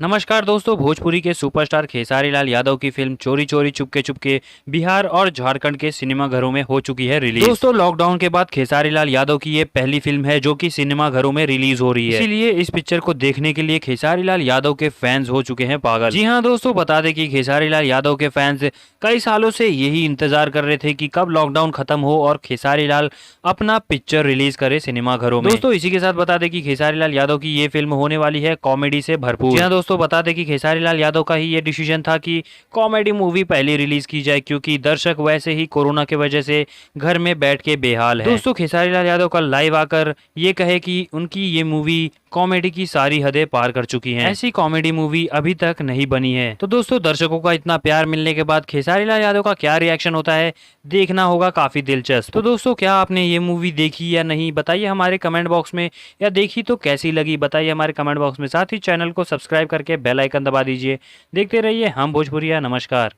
नमस्कार दोस्तों, भोजपुरी के सुपरस्टार खेसारी लाल यादव की फिल्म चोरी चोरी चुपके चुपके बिहार और झारखंड के सिनेमाघरों में हो चुकी है रिलीज। दोस्तों, लॉकडाउन के बाद खेसारी लाल यादव की ये पहली फिल्म है जो कि सिनेमाघरों में रिलीज हो रही है। इसीलिए इस पिक्चर को देखने के लिए खेसारी लाल यादव के फैंस हो चुके हैं पागल। जी हाँ दोस्तों, बता दें कि खेसारी लाल यादव के फैंस कई सालों से यही इंतजार कर रहे थे कि कब लॉकडाउन खत्म हो और खेसारी लाल अपना पिक्चर रिलीज करे सिनेमाघरों में। दोस्तों, इसी के साथ बता दें कि खेसारी लाल यादव की ये फिल्म होने वाली है कॉमेडी से भरपूर। जी हाँ दोस्तों, बता दें कि खेसारी लाल यादव का ही ये डिसीजन था कि कॉमेडी मूवी पहले रिलीज की जाए, क्योंकि दर्शक वैसे ही कोरोना की वजह से घर में बैठ के बेहाल है। दोस्तों, खेसारी लाल यादव कल लाइव आकर ये कहे कि उनकी ये मूवी कॉमेडी की सारी हदें पार कर चुकी हैं। ऐसी कॉमेडी मूवी अभी तक नहीं बनी है। तो दोस्तों, दर्शकों का इतना प्यार मिलने के बाद खेसारी लाल यादव का क्या रिएक्शन होता है देखना होगा काफी दिलचस्प। तो दोस्तों, क्या आपने ये मूवी देखी या नहीं बताइए हमारे कमेंट बॉक्स में, या देखी तो कैसी लगी बताइए हमारे कमेंट बॉक्स में। साथ ही चैनल को सब्सक्राइब करके बेल आइकन दबा दीजिए। देखते रहिए हम भोजपुरिया। नमस्कार।